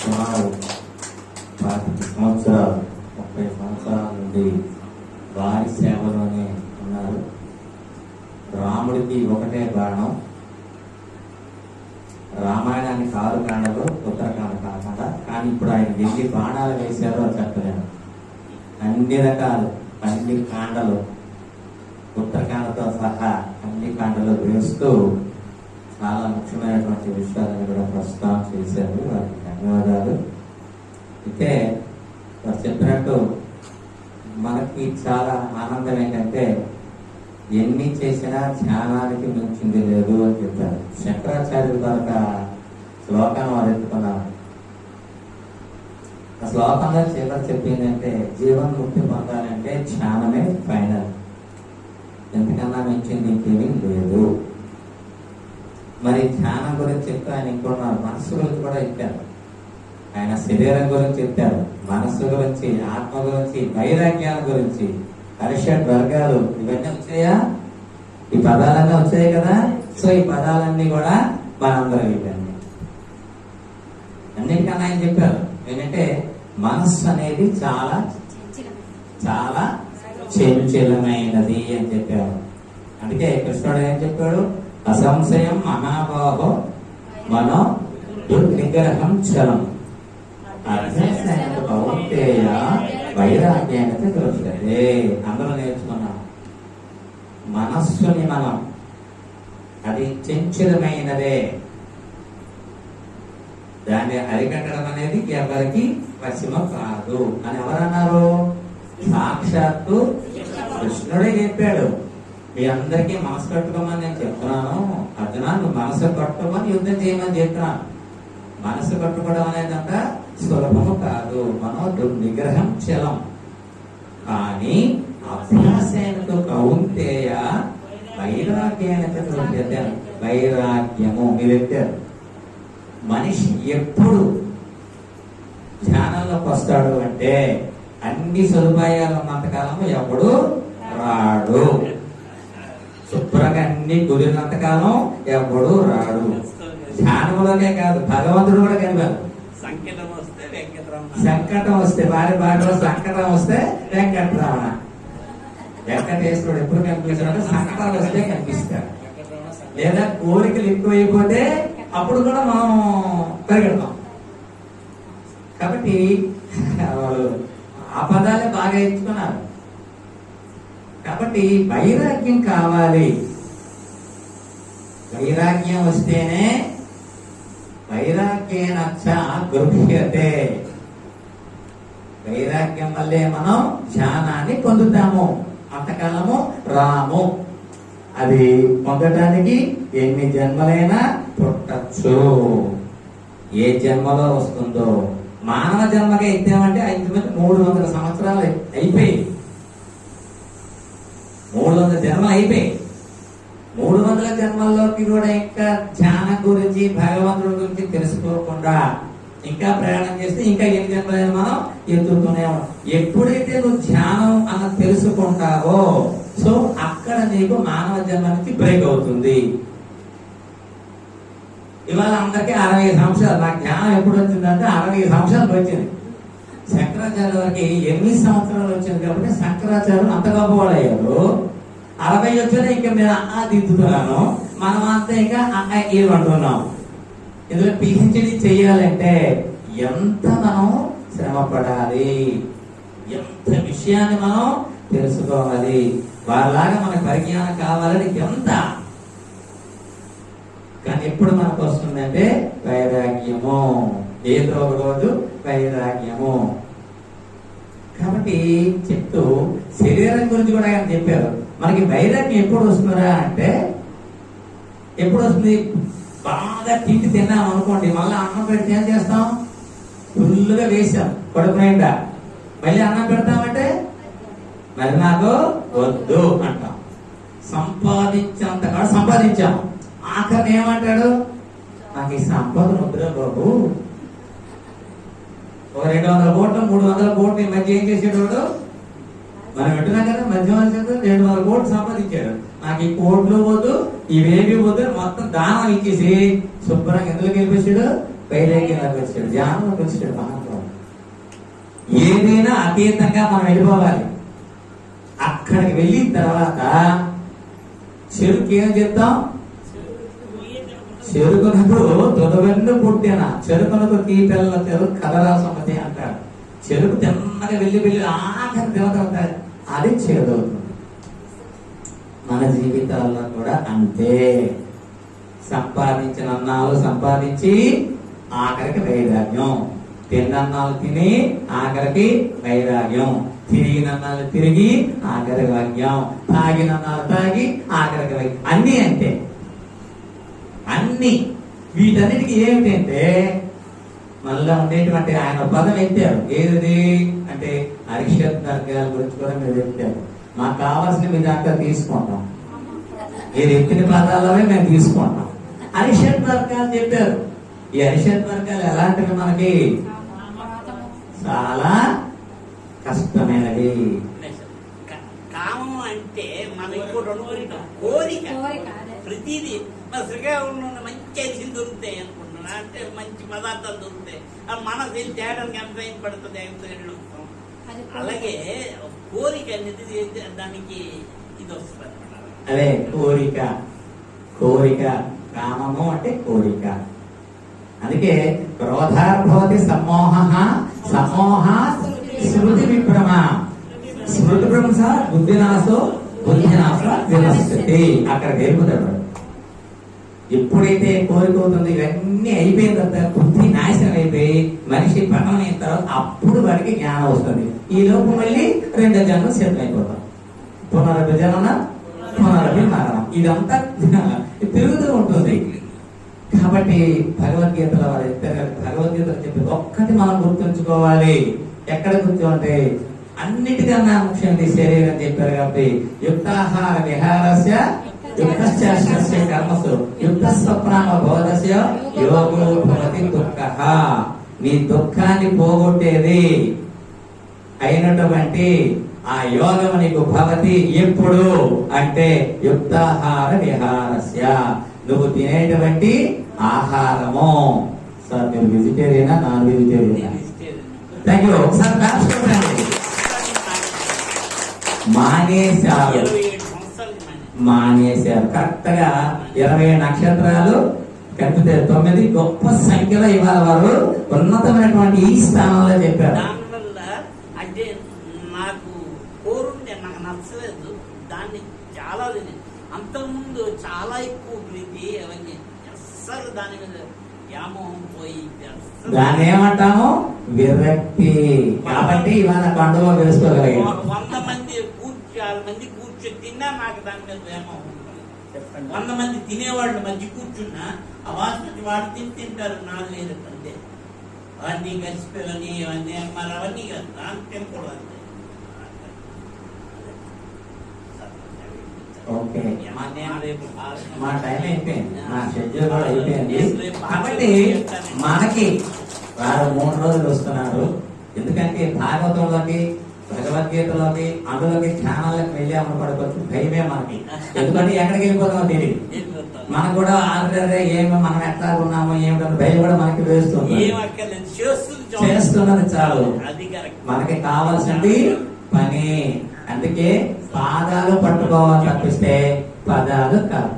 సుమారు 25 సంవత్సరాలు 30 సంవత్సరాల నుండి వారి సేవలోనే ఉన్నారు. రాముడికి ఒకటే బాణం, రామాయణానికి 6 కాండలు, ఉత్తరకాండ కాకుండా. కానీ ఇప్పుడు ఆయన ఎన్ని బాణాలు వేశారో చెప్పలేను. అన్ని రకాలు, అన్ని కాండలు, ఉత్తరకాండతో సహా అన్ని కాండలు వేస్తూ చాలా ముఖ్యమైనటువంటి విషయాలను కూడా ప్రస్తావన చేశారు. వారికి ధన్యవాదాలు. అయితే వారు చెప్పినట్టు మనకి చాలా ఆనందం ఏంటంటే ఎన్ని చేసినా ధ్యానానికి మించింది లేదు అని చెప్పారు. శంకరాచార్యుల ద్వారా శ్లోకాన్ని వారు ఎత్తుకున్నారు. ఆ శ్లోకంలో చివరి చెప్పిందంటే జీవన్ముక్తి పొందాలంటే ధ్యానమే ఫైనల్, ఎంతకన్నా మించింది ఇంకేమీ లేదు. మరి ధ్యానం గురించి చెప్తే ఆయన ఇంకొన్నారు, మనస్సు గురించి కూడా చెప్పారు. ఆయన శరీరం గురించి చెప్పారు, మనస్సు గురించి, ఆత్మ గురించి, వైరాగ్యాల గురించి, పరిషత్ వర్గాలు, ఇవన్నీ వచ్చాయా? ఈ పదాలన్నీ వచ్చాయి కదా. సో ఈ పదాలన్నీ కూడా మనందరం ఇవన్నీ అన్నిటికన్నా ఆయన చెప్పారు ఏంటంటే మనస్సు అనేది చాలా చాలా చంచలమైనది అని చెప్పారు. అందుకే కృష్ణుడు ఏం చెప్పాడు? అసంశయం మహాబాహో మనో దుర్నిగ్రహం చలం కౌంతేయ వైరాగ్యానికి దొరుకుతుంది. అందరూ నేర్చుకున్నాం. మనస్సుని మనం, అది చంచలమైనదే, దాన్ని అరికట్టడం అనేది ఎవరికి వశము కాదు అని ఎవరన్నారు? సాక్షాత్తు కృష్ణుడే చెప్పాడు. మీ అందరికీ మనసు కట్టుకోమని నేను చెప్తున్నాను. అర్జున, నువ్వు మనసు కట్టుకోమని యుద్ధం చేయమని చెప్తున్నాను. మనసు కట్టుకోవడం అనేదంట సులభము కాదు. మనో దుర్నిగ్రహం చలం. కానీ అభ్యాసేనతో కౌంతేయ వైరాగ్యానికి వైరాగ్యము మీరెత్తారు. మనిషి ఎప్పుడు ధ్యానంలోకి వస్తాడు అంటే అన్ని సదుపాయాలు ఉన్నంతకాలము ఎప్పుడు రాడు. శుభ్రంగా అన్ని కుదిరినంతకాలం ఎప్పుడు రాడు. ధ్యానంలోనే కాదు, భగవంతుడు కూడా కనిపారు. సంకటం వస్తే వారి బాటలో సంకటం వస్తే వెంకటరమణ, వెంకటేశ్వరుడు ఎప్పుడు కనిపిస్తాడు? సంకటాలు వస్తే కనిపిస్తాడు. లేదా కోరికలు ఎక్కువైపోతే అప్పుడు కూడా మనం పరిగెడతాం. కాబట్టి వాళ్ళు ఆ పదాలే బాగా ఇచ్చుకున్నారు. కాబట్టి వైరాగ్యం కావాలి. వైరాగ్యం వస్తేనే వైరాగ్యేనచ్చ గృహ్యతే. వైరాగ్యం వల్లే మనం ధ్యానాన్ని పొందుతాము. అంతకాలము రాము. అది పొందటానికి ఎన్ని జన్మలైనా పుట్టచ్చు. ఏ జన్మలో వస్తుందో. మానవ జన్మగా ఎత్తామంటే 300 సంవత్సరాలు అయిపోయి, 300 జన్మలు అయిపోయి. 300 జన్మల్లోకి కూడా ఇంకా ధ్యానం గురించి, భగవంతుడి గురించి తెలుసుకోకుండా ఇంకా ప్రయాణం చేస్తే ఇంకా ఎన్ని జన్మలైనా మనం ఎత్తుకునే ఉన్నాం. ఎప్పుడైతే నువ్వు ధ్యానం అన్న తెలుసుకుంటావో సో అక్కడ నీకు మానవ జన్మ నుంచి బ్రేక్ అవుతుంది. ఇవాళ అందరికీ 60 సంవత్సరాలు. నాకు ధ్యానం ఎప్పుడు వచ్చిందంటే 60 సంవత్సరాలు వచ్చింది. శంకరాచార్య వారికి 8 సంవత్సరాలు వచ్చింది. కాబట్టి శంకరాచార్యులు అంత గొప్పవాళ్ళు అయ్యారు. 60 వచ్చినా ఇంకా నేను దిద్దుతున్నాను. మనం అంతా ఇంకా ఇది అంటున్నాం. ఇందులో పిహెచ్డి చేయాలంటే ఎంత మనం శ్రమ పడాలి, ఎంత విషయాన్ని మనం తెలుసుకోవాలి. వారిలాగా మనకు పరిజ్ఞానం కావాలని ఎంత. కానీ ఎప్పుడు మనకు వస్తుందంటే వైరాగ్యము. ఏదో ఒక రోజు వైరాగ్యము. కాబట్టి చెప్తూ శరీరం గురించి కూడా ఆయన చెప్పారు. మనకి వైరాగ్యం ఎప్పుడు వస్తుందా అంటే, ఎప్పుడు వస్తుంది? బాగా తిండి తిన్నాం అనుకోండి, మళ్ళీ అన్నం పెడితే ఏం చేస్తాం? ఫుల్గా వేసాం పడుకునేంట. మళ్ళీ అన్నం పెడతామంటే మరి నాకు వద్దు అంటాం. సంపాదించేంత కాదు సంపాదించాం. ఆఖరిని ఏమంటాడు? నాకు ఈ సంపాదన వద్దురా బాబు. ఒక 200 కోట్లు 300 కోట్లు ఈ మధ్య ఏం చేసేటోడు? మనం వింటున్నాం కదా, మధ్యవర్షంతో 200 కోట్లు సంపాదించాడు. నాకు ఈ కోట్లు వద్దు, ఇవేమి వద్దు, మొత్తం దానం ఇచ్చేసి శుభ్రంగా ఎందులోకి వెళ్ళిపోయాడు, పైలోకి వచ్చాడు, ధ్యానంలోకి వచ్చాడు మహాత్ముడు. ఏదైనా అతీతంగా మనం వెళ్ళిపోవాలి. అక్కడికి వెళ్ళిన తర్వాత చెరుకు ఏం చెప్తాం, చెరుకునకు తొలవెన్ను పుట్టిన చెరుకునకు తీపిల్ల చెరుకు కదరాసమ్మతి అంటారు. చెరుకు తిన్నగా వెళ్ళి ఆఖరి దేవత అవుతారు, అది చేదవుతుంది. మన జీవితాల్లో కూడా అంతే. సంపాదించిన అన్నాలు సంపాదించి ఆఖరికి వైరాగ్యం, తిన్నన్నాలు తిని ఆఖరికి వైరాగ్యం, తిరిగినన్నాలు తిరిగి ఆఖరికి వైద్యం, తాగినన్నాలు తాగి ఆఖరికి వైద్యం. అన్నీ అంతే. అన్ని వీటన్నిటికీ ఏమిటంటే మళ్ళా ఉండేటువంటి ఆయన పదం ఎత్తారు. ఏది అంటే అరిషత్ వర్గాల గురించి కూడా మీరు ఎత్తారు. మాకు కావాల్సిన మీ దాంట్లో తీసుకుంటాం, మీరు ఎత్తిన పదాలనే మేము తీసుకుంటాం. అరిషత్ వర్గాలు చెప్పారు. ఈ అరిషత్ వర్గాలు ఎలాంటివి, మనకి చాలా కష్టమైనవి. కామం అంటే మనకు రెండు కోరిక, ప్రతిదీ శ్రీకాకుళంలో మంచి అరిసెలు దొరుకుతాయి అనుకుంటున్నా, అంటే మంచి పదార్థాలు దొరుకుతాయి. మనసు తేడానికి ఎంత టైం పడుతుంది, అలాగే కోరిక అనేది దానికి ఇది వస్తుంది. అదే కోరిక. కోరిక కామము అంటే కోరిక. అందుకే క్రోధార్భవతి సమ్మోహ, సమోహ స్మృతి విభ్రమ, స్మృతి భ్రంశ బుద్ధినాశో బుద్ధినాశ వినశ్యతి. అక్కడ గెలుపుతాడు. ఎప్పుడైతే కోరిక అవుతుందో ఇవన్నీ అయిపోయిన తర్వాత బుద్ధి నాశనం అయిపోయి మనిషి పతనం అయిన తర్వాత అప్పుడు వాడికి జ్ఞానం వస్తుంది. ఈ లోపు మళ్ళీ రెండో జన్మ సెటిల్ అయిపోతాం. పునరభిజనన పునరభిమరణం, ఇదంతా తిరుగుతూ ఉంటుంది. కాబట్టి భగవద్గీతలో వారు చెప్పారు, భగవద్గీతలో చెప్పి ఒక్కటి మనం గుర్తుంచుకోవాలి. ఎక్కడ గుర్తుంటే అన్నిటికన్నా ముఖ్యంగా శరీరం చెప్పారు. కాబట్టి యుక్తాహార విహారస్య యుక్తశ్చేష్టస్య కర్మసు యుక్త స్వప్నామ బోధస్య యోగో భవతి దుఃఖః. నీ దుఃఖాన్ని పోగొట్టేది అయినటువంటి ఆ యోగం నీకు భవతి ఎప్పుడు అంటే యుక్తాహార విహారస్య, నువ్వు తినేటువంటి ఆహారము. సార్ మీరు వెజిటేరియనా నాన్ వెజిటేరియనా? Thank you. ఒకసారి మానేశారు కరెక్ట్ గా 20 నక్షత్రాలు కలిపితే 9 గొప్ప సంఖ్యలో ఇవాళ వారు ఉన్నతమైనటువంటి ఈ స్థానంలో చెప్పారు. దానివల్ల అంటే నాకు కోరుంటే నాకు నచ్చలేదు, దాన్ని చాలా అంతకుముందు చాలా ఎక్కువ ప్రీతి అవన్నీ అస్సలు దాని మీద వ్యామోహం పోయి దాన్ని ఏమంటాము విరక్తి. కాబట్టి ఇవాళ కండువా వేసుకోగలిగాం. 100 మంది 6 మంది కూర్చొని తిన్నా నాకు దాని మీద వ్యామోహం. 100 మంది తినేవాళ్ళు మధ్య కూర్చున్నా ఆ వాసన వాడు తింటారు, నాకు లేదు అంతే. అవన్నీ గడిచిపోయాలని ఇవన్నీ మరి అవన్నీ కాదు, నాకు తినకూడదు అంతే. ఓకే, మా టైం అయిపోయింది, మా షెడ్యూల్ కూడా అయిపోయింది. కాబట్టి మనకి వారు 3 రోజులు వస్తున్నారు. ఎందుకంటే భాగవతంలోకి భగవద్గీతలోకి అందులోకి ఛానల్లోకి వెళ్ళామని పడుకోవచ్చు భయమే మనకి. ఎందుకంటే ఎక్కడికి వెళ్ళిపోతామో తెలియదు. మనకు కూడా ఆల్రెడీ ఏమో మనం ఎట్లా ఉన్నామో ఏమిటో భయం కూడా మనకి వేస్తుంది. చేస్తున్నది చాలు, మనకి కావాల్సింది పని. అందుకే పాదాలు పట్టుకోవాలి తప్పిస్తే పదాలు కాదు.